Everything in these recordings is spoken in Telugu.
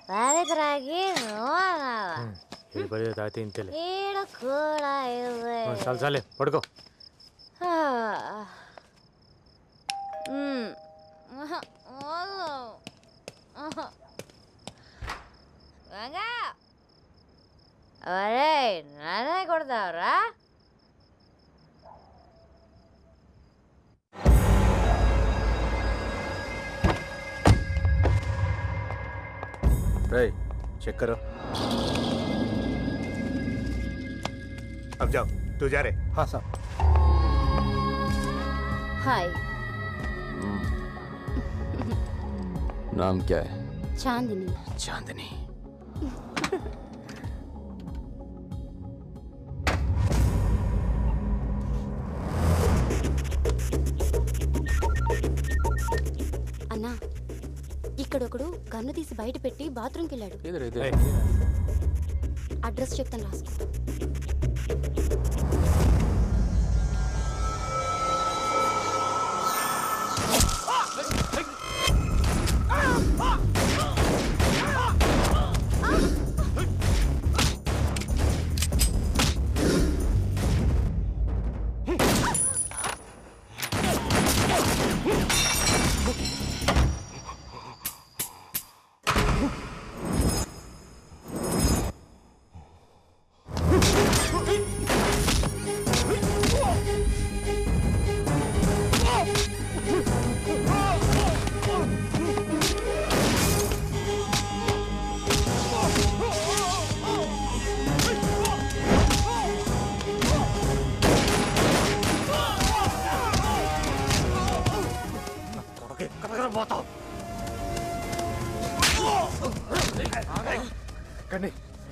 తాగి తాగితే ఇంతలే ఈడ కూడా చాలే పడుకో. అరే నానే కొడతావురా? चेक करो। अब जाओ, तू जा रहे? हाँ साहब। हाय। नाम क्या है? चांदनी। चांदनी। అన్నా ఇక్కడొకడు గన్ను తీసి బయట పెట్టి బాత్రూమ్కి వెళ్ళాడు. అడ్రస్ చెప్తాను రాసుకో.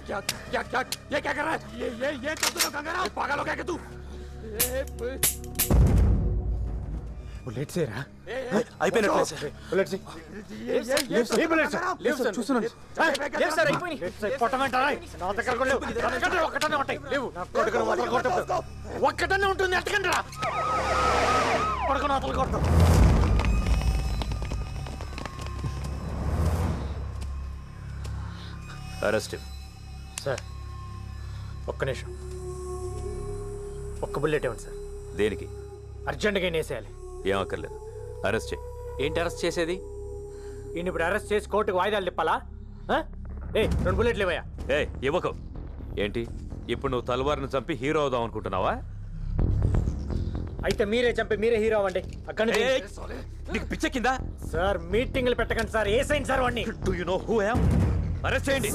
क्या क्या क्या ये क्या कर रहा है? ये कर दो गंगाराम, पागल हो गया क्या तू? बुलेट से रहा? అయిపోయినట్లే సార్. बुलेट से ये बुलेट से లేవు సార్, చూస్తున్నాను. లేదు సార్ అయిపోయి కొట్టమంటారా? నా దగ్గర కూడా లేవు. ఒక్కటే ఒక్కటనే ఉంటాయి. లేవు నా కొడుకును మొదలు కొట్టు. ఒక్కటనే ఉంటుంది ఎట్టకండిరా. కొడుకును మొదలు కొట్టు. అరెస్ట్. సార్ ఒక్క నిమిషం, ఒక్క బుల్లెట్ ఇవ్వండి సార్. దేనికి? అర్జెంటుగా వేసేయాలి. ఏం అక్కర్లేదు, అరెస్ట్ చేయి. ఏంటి అరెస్ట్ చేసేది? ఈయన ఇప్పుడు అరెస్ట్ చేసి కోర్టుకు వాయిదాలు తిప్పాలా? ఏ 2 బుల్లెట్లు ఇవ్వయా. ఏ ఇవ్వకు. ఏంటి ఇప్పుడు నువ్వు తల్వార్ను చంపి హీరో అవుదాం అనుకుంటున్నావా? అయితే మీరే చంపి మీరే హీరో అవ్వండి. అక్కడ నీకు పిచ్చెక్కిందా? సార్ మీటింగ్లు పెట్టకండి సార్, ఏసైంది సార్ వాడిని. Do you know who I am? Arrest చేయండి.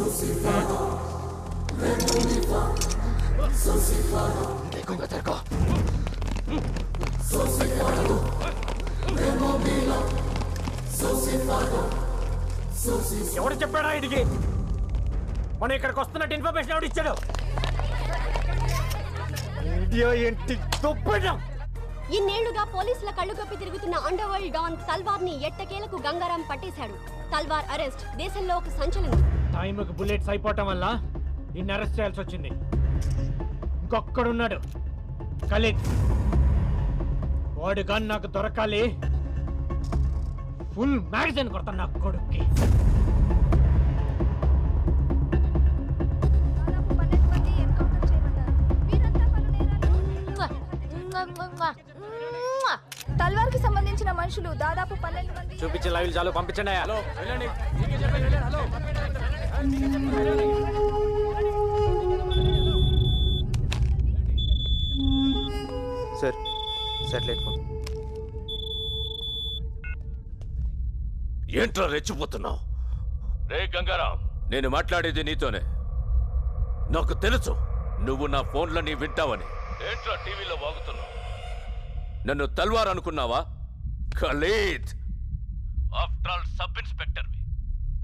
ఎవడు చెప్పాడా ఇడికి? మనం ఇక్కడికి వస్తున్నట్టు ఇన్ఫర్మేషన్ ఎవడు ఇచ్చాడు? ఇండియా ఏంటి దొబ్బడం? ఇన్నేళ్లుగా పోలీసుల కళ్ళు కప్పి తిరుగుతున్న అండర్ వరల్డ్ డాన్ తల్వార్ ని ఎట్టకేలకు గంగారాం పట్టేశాడు. తల్వార్ అరెస్ట్ దేశంలో ఒక సంచలనం. టైంకి బుల్లెట్స్ అయిపోవటం వల్ల ఇన్ని అరెస్ట్ చేయాల్సి వచ్చింది. ఇంకొక్కడున్నాడు ఖలీద్. వాడు కానీ నాకు దొరకాలి. ఫుల్ మ్యాగజైన్ కొడతాను నా కొడుక్కి. తల్వార్ కి సంబంధించిన మనుషులు దాదాపు 12 మంది. చూపించే లైవ్ చాలు, పంపించండి. Hello sir satellite phone. ఏంట్రా రెచ్చిపోతున్నావు? రే గంగారాం, నేను మాట్లాడేది నీతోనే. నాకు తెలుసు నువ్వు నా ఫోన్లని వింటావని. ఏంట్రా టీవీలో వాగుతున్నావు? నన్ను తల్వార్ అనుకున్నావా? ఖలీద్, ఆఫ్టర్ ఆల్ సబ్ ఇన్స్పెక్టర్వి.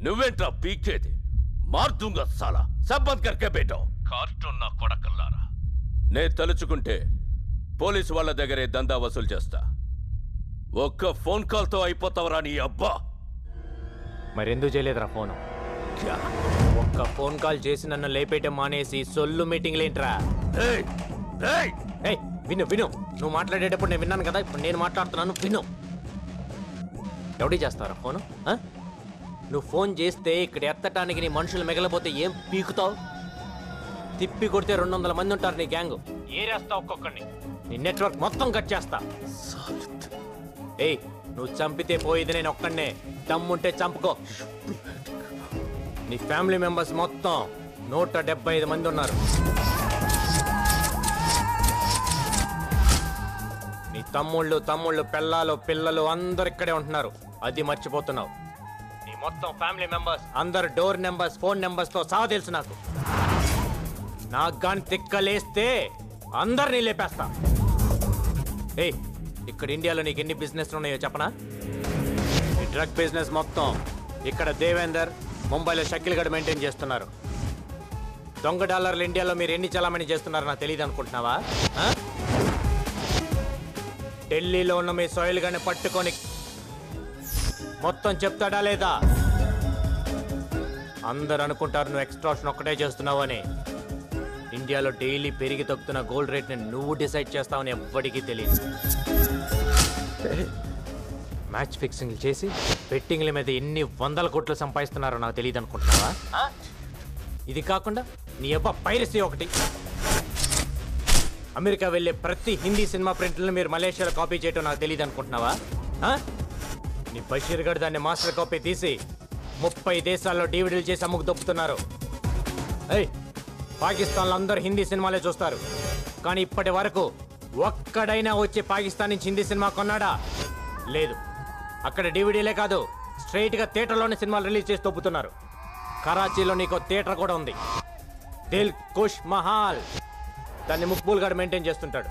నువ్వేంట్రా పీకేది? మార్దుంగా సాలా, సబ్బంద్ కర్కే బేటో. కార్టూన్ నా కొడకల్లారా. నే తలుచుకుంటే పోలీసు వాళ్ళ దగ్గరే దందా వసూలు చేస్తా. ఒక్క ఫోన్ కాల్తో అయిపోతావరా నీ అబ్బా. మరెందుకు చేయలేదురా ఫోను? ఒక్క ఫోన్ కాల్ చేసి నన్ను లేపేయటం మానేసి సొల్లు మీటింగ్లు ఏంట్రా? విను విను, నువ్వు మాట్లాడేటప్పుడు నేను విన్నాను కదా, ఇప్పుడు నేను మాట్లాడుతున్నాను విను. ఎవడి చేస్తారా ఫోను? నువ్వు ఫోన్ చేస్తే ఇక్కడ ఎత్తటానికి నీ మనుషులు మిగలపోతే ఏం పీకుతావు? తిప్పి కొడితే 200 మంది ఉంటారు నీ గ్యాంగ్. ఏరేస్తా ఒక్కొక్కడిని. నీ నెట్వర్క్ మొత్తం కట్ చేస్తా. ఏయ్, నువ్వు చంపితే పోయేది నేను ఒక్కడనే. దమ్ముంటే చంపుకో. నీ ఫ్యామిలీ మెంబర్స్ మొత్తం 175 మంది ఉన్నారు. నీ తమ్ముళ్ళు పిల్లలు పిల్లలు అందరు ఇక్కడే ఉంటున్నారు. అది మర్చిపోతున్నావు. నీ మొత్తం ఫ్యామిలీ మెంబర్స్ అందరు డోర్ నెంబర్స్ ఫోన్ నెంబర్స్ తో సహా తెలుసు నాకు. నాకు గాని తిక్కలేస్తే అందరినీ లేపేస్తా. ఏయ్, ఇక్కడ ఇండియాలో నీకు ఎన్ని బిజినెస్ ఉన్నాయో చెప్పనా? ఈ డ్రగ్ బిజినెస్ మొత్తం ఇక్కడ దేవేందర్, ముంబైలో షకిల్ గడ్ మెయింటైన్ చేస్తున్నారు. దొంగ డాలర్లు ఇండియాలో మీరు ఎన్ని చలామణి చేస్తున్నారో నాకు తెలియదు అనుకుంటున్నావా? ఢిల్లీలో ఉన్న మీ సోయిల్ గాని పట్టుకొని మొత్తం చెప్తాడా లేదా? అందరు అనుకుంటారు నువ్వు ఎక్స్ట్రాక్షన్ ఒక్కటే చేస్తున్నావు అని. ఇండియాలో డైలీ పెరిగి తగ్గుతున్న గోల్డ్ రేట్ని నువ్వు డిసైడ్ చేస్తావని ఎవ్వడికి తెలియదు. మ్యాచ్ ఫిక్సింగ్ చేసి బెట్టింగ్ల మీద ఎన్ని 100 కోట్లు సంపాదిస్తున్నారో నాకు తెలియదు అనుకుంటున్నావా? ఇది కాకుండా నీ అబ్బా పైరసీ ఒకటి. అమెరికా వెళ్ళే ప్రతి హిందీ సినిమా ప్రింట్లను మీరు మలేషియాలో కాపీ చేయటం నాకు తెలియదు అనుకుంటున్నావా? నీ బషీర్ గడ్ దాన్ని మాస్టర్ కాపీ తీసి 30 దేశాల్లో డివిడీలు చేసి అమ్ముకు దొప్పుతున్నారు. పాకిస్తాన్లో అందరూ హిందీ సినిమాలే చూస్తారు, కానీ ఇప్పటి వరకు ఒక్కడైనా వచ్చి పాకిస్తాన్ నుంచి హిందీ సినిమా కొన్నాడా? లేదు. అక్కడ డివిడీలే కాదు, స్ట్రైట్గా థియేటర్లోనే సినిమాలు రిలీజ్ చేసి తొప్పుతున్నారు. కరాచీలో నీకు థియేటర్ కూడా ఉంది, దిల్ కుష్ మహాల్. దాన్ని ముక్బూల్ గడ్ మెయింటైన్ చేస్తుంటాడు.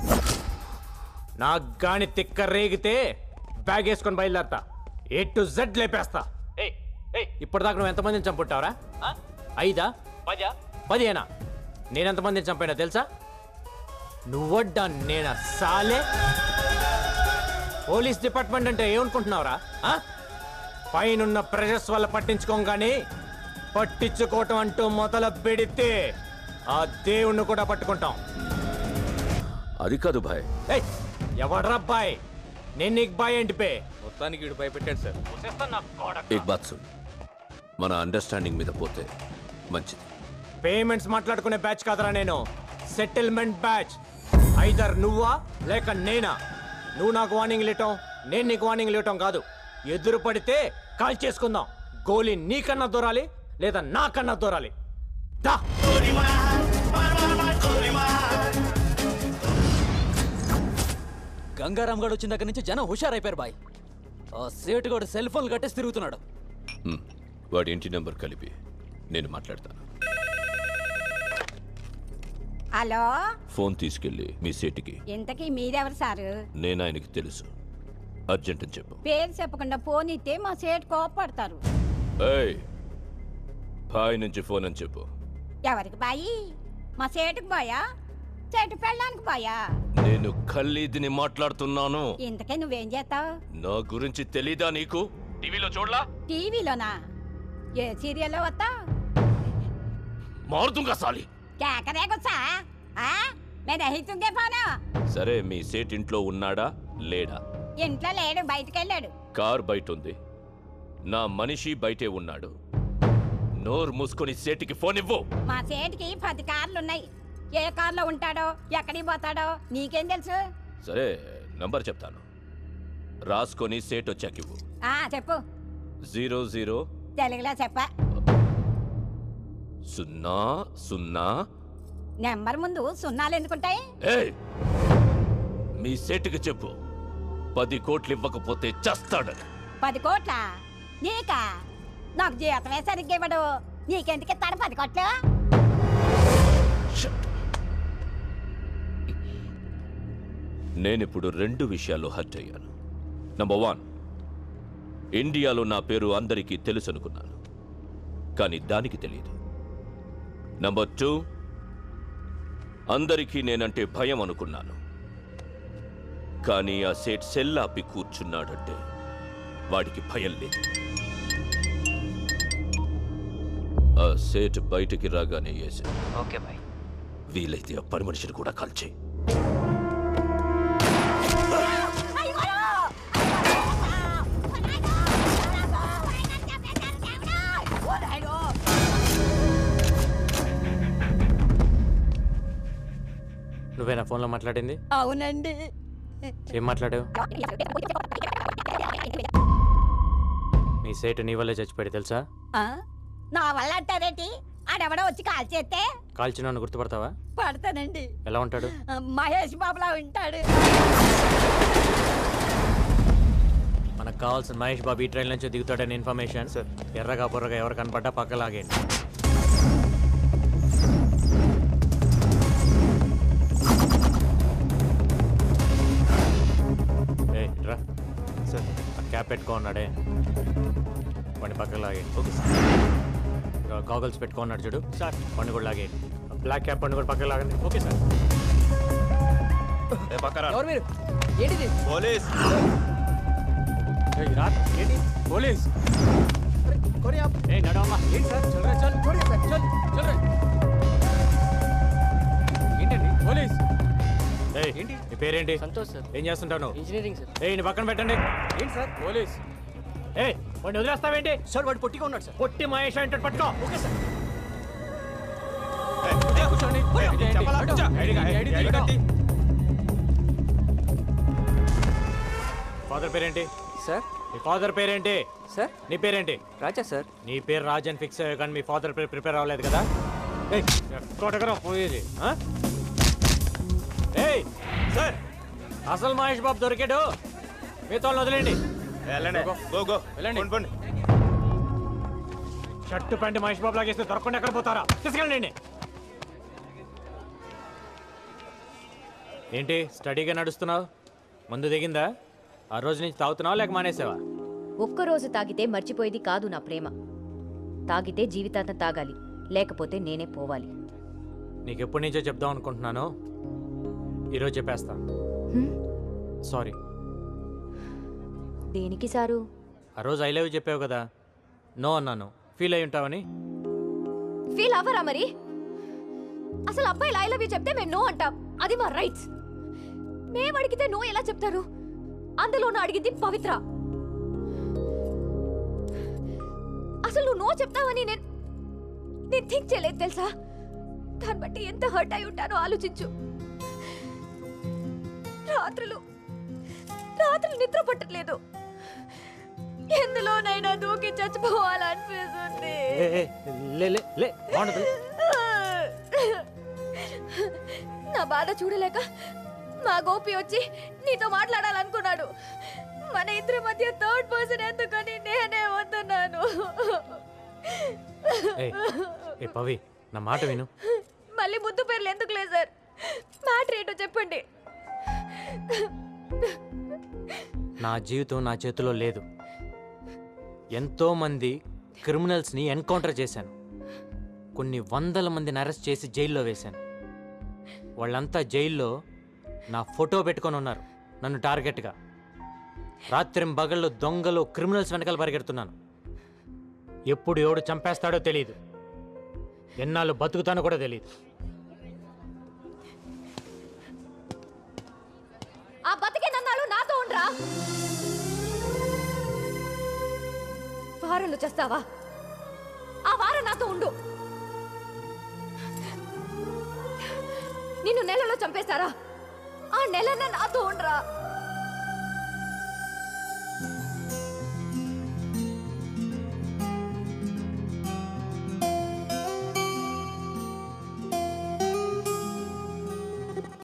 నాకు గాని తిక్క రేగితే బ్యాగ్ వేసుకొని బయలుదేరతా. A to Z లేపేస్తా. ఇప్పటిదాకా నువ్వు ఎంతమందిని చంపుంటావురా? 5, 10, 10 నేనెంతమందిని చంపానో తెలుసా? నువ్వడ్డా నేనా సాలే? పోలీస్ డిపార్ట్మెంట్ అంటే ఏమనుకుంటున్నావురా? పైనున్న ప్రెషర్స్ వల్ల పట్టించుకోగానే పట్టించుకోవటం అంటూ మొదలు పెడితే ఆ దేవుణ్ణి కూడా పట్టుకుంటాం. అది కాదు భాయ్. ఎవడ్రా బాయ్? నేను నీకు బాయ్ ఏంటి పే? మొత్తానికి వీడు భయపెట్టాడు సార్. ఏక్ బాత్ సున్, మన అండర్స్టాండింగ్ మీద పోతే మంచిది. పేమెంట్స్ మాట్లాడుకునే బ్యాచ్ కాదరా నేను, సెటిల్మెంట్ బ్యాచ్. ఐదర్ నువ్వా లేక నేనా. నువ్వు నాకు వార్నింగ్ లేటం, నేను నీకు వార్నింగ్ లేటం కాదు. ఎదురు పడితే కాల్ చేసుకుందాం. గోలీ నీకన్నా దూరాలి లేదా నాకన్నా దూరాలి. దా గంగారాం గడు వచ్చిన దగ్గర నుంచి జనం హుషారైపోయారు బాయ్. ఆ సేటు గడు సెల్ ఫోన్ కట్టేసి తిరుగుతున్నాడు. వాడి ఇంటి నెంబర్ కలిపి నేను మాట్లాడతాను. హలో, ఫోన్ తీసుకెళ్ళి మీ సేటుకి. ఇంతకీ మీరెవరు సారు? నేను ఆయనకి తెలుసు, అర్జెంట్ అని చెప్పు. పేరు చెప్పకుండా ఫోన్ ఇస్తే మా సేటు కోపడతారు. బాయ్ నుంచి ఫోన్ అని చెప్పు. ఎవరికి బాయి? మా సేటుకు బాయా, చెట్టు పెళ్ళడానికి బాయా? నేను ఖల్లీదిని మాట్లాడుతున్నాను. ఇంతకే నువ్వేం చేస్తావు? నా గురించి తెలీదా నీకు? టీవీలో చూడలా? టీవీలోనా? ఏ సీరియల్లో వస్తా? మారుతుంగా సాలి. కేకరే గుచ్చా? నేను రహితుంగే పోను. సరే, మీ సేట్ ఇంట్లో ఉన్నాడా లేడా? ఇంట్లో లేడు, బయటికి వెళ్ళాడు. కార్ బయట ఉంది, నా మనిషి బయటే ఉన్నాడు. నోరు మూసుకొని సేటికి ఫోన్ ఇవ్వు. మా సేటుకి 10 కార్లున్నాయి. ఏ కార్లో ఉంటాడో ఎక్కడికి పోతాడో నీకేం తెలుసు? సరే, నంబర్ చెప్తాను, రాసుకొని సేట్ వచ్చాక ఇవ్వు. చెప్పు. 00 తెలుగులో చెప్ప. 00. నెంబర్ ముందు సున్నాలు ఎందుకుంటాయి? మీ సేటుకి చెప్పు 10 కోట్లు ఇవ్వకపోతే చస్తాడని. 10 కోట్ల? నీకా? నాకు జీతమే సరిగ్గా ఇవ్వడు. నీకెందుకు ఇస్తాడు 10 కోట్లు? నేనిప్పుడు 2 విషయాలు హర్ట్ అయ్యాను. నంబర్ 1, ఇండియాలో నా పేరు అందరికీ తెలుసు అనుకున్నాను, కానీ దానికి తెలియదు. నంబర్ 2, అందరికీ నేనంటే భయం అనుకున్నాను, కానీ ఆ సేట్ సెల్లాపి కూర్చున్నాడంటే వాడికి భయం లేదు. ఆ సేట్ బయటికి రాగానే వేసాను. Okay bye. వీలైతే ఆ పని మనిషిని కూడా కాల్చేయి. నువ్వేనా ఫోన్లో మాట్లాడింది? అవునండి. ఏం మాట్లాడావు? మీ సేటు నీ వల్లే చచ్చిపోయాడు తెలుసా? నా వల్ల అంటారేంటి? ఆడెవడో వచ్చి కాల్ చేస్తే కాల్చిన గుర్తుపడతావా? పడతానండి. ఎలా ఉంటాడు? మహేష్ బాబులా ఉంటాడు. మనకు కావాల్సిన మహేష్ బాబు ఈ ట్రైన్ నుంచి దిగుతాడని ఇన్ఫర్మేషన్. సార్ ఎర్రగా బుర్రగా ఎవరు కనపడ్డా పక్కలాగేయండి. రా సార్. క్యాప్ పెట్టుకున్నాడే వాడిని పక్కకు లాగేయండి. Okay sir. గాగల్స్ పెట్టుకున్నాడు చూడు సార్, వాడిని కూడా లాగేయండి. బ్లాక్ క్యాప్ వాడిని కూడా పక్కకు లాగండి. Okay sir. ఎవరు మీరు? ఏంటిది? పోలీస్. ఏంటి పోలీస్? నడవమ్మా. ఏంటి సార్? చల్రా చల్ చల్రా. ఏంటండి? పోలీస్. ఏంటి నీ పేరేంటి? సంతోష్ సార్. ఏం చేస్తుంటావు నువ్వు? Engineering sir. నీ పక్కన పెట్టండి. ఏంటి సార్? పోలీస్. వాడిని వదిలేస్తావేంటి? సార్ వాడు పొట్టిగా ఉన్నాడు సార్. పొట్టి మహేష్ అంటే పట్టుకో. Okay sir. ఫాదర్ పేరేంటి సార్? నీ ఫాదర్ పేరేంటి సార్ నీ పేరేంటి? రాజా సార్. నీ పేరు రాజ్ అని ఫిక్స్ అయ్యా కానీ మీ ఫాదర్ పేరు ప్రిపేర్ అవ్వలేదు కదా? ఎక్కడెక్కడ పోయేది? సార్ అసలు మహేష్ బాబు దొరికాడు. మీతో వదిలేండి. వెళ్ళండి. షర్టు ప్యాంటు మహేష్ బాబు లాగేస్తే దొరకకుండా ఎక్కడ పోతారా? తీసుకెళ్ళండి. ఏంటి స్టడీగా నడుస్తున్నావు? మందు దిగిందా? ఆ రోజు నుంచి తాగుతున్నావా లేక మానేసావా? ఒక్కరోజు తాగితే మర్చిపోయేది కాదు నా ప్రేమ. తాగితే జీవితాంతం తాగాలి, లేకపోతే నేనే పోవాలి. నీకెప్పటి నుంచో చెప్దాం అనుకుంటున్నాను, ఈరోజు చెప్పేస్తా. సారీ. దేనికి సారు? ఆ రోజు ఐ లవ్ చెప్పావు కదా, నో అన్నాను. ఫీల్ అయి ఉంటావని. ఫీల్ అవ్వరా మరి? అసలు అబ్బాయిలు ఐ లవ్ యూ చెప్తే మేము నో అంటాం, అది మా రైట్స్. మేము అడిగితే నో ఎలా చెప్తారు? అందులోనూ అడిగింది పవిత్ర. అసలు నువ్వు నో చెప్తావని నేను థింక్ చేయలేదు తెలుసా? దాన్ని బట్టి ఎంత హర్ట్ అయి ఉంటానో ఆలోచించు. రాత్రులు నిద్ర పట్టట్లేదు. ఎందులోనైనా దూకి చచ్చిపోవాలనిపిస్తుంది. నా బాధ చూడలేక మా గోపి వచ్చి నీతో మాట్లాడాలనుకున్నాడు. మన ఇద్దరి మధ్య థర్డ్ పర్సన్ ఎందుకని నేనే వస్తున్నాను. పవి నా మాట విను. మళ్ళీ ముద్దు పేర్లు ఎందుకు లేదు సార్? మ్యాటర్ ఏంటో చెప్పండి. నా జీవితం నా చేతిలో లేదు. ఎంతో మంది క్రిమినల్స్ని ఎన్కౌంటర్ చేశాను. కొన్ని వందల మందిని అరెస్ట్ చేసి జైల్లో వేశాను. వాళ్ళంతా జైల్లో నా ఫోటో పెట్టుకొని ఉన్నారు నన్ను టార్గెట్గా. రాత్రింబగళ్ళు దొంగలు క్రిమినల్స్ వెనకాల పరిగెడుతున్నాను. ఎప్పుడు ఎవడు చంపేస్తాడో తెలియదు, ఎన్నాళ్ళు బతుకుతానో కూడా తెలియదు. ఆ బతికే నన్నాళ్ళు నాతో ఉండరా? వారంలో చేస్తావా? ఆ వారం నాతో ఉండు. నిన్ను నెలలో చంపేస్తారా? ఆ నెలన్న నాతో ఉండరా?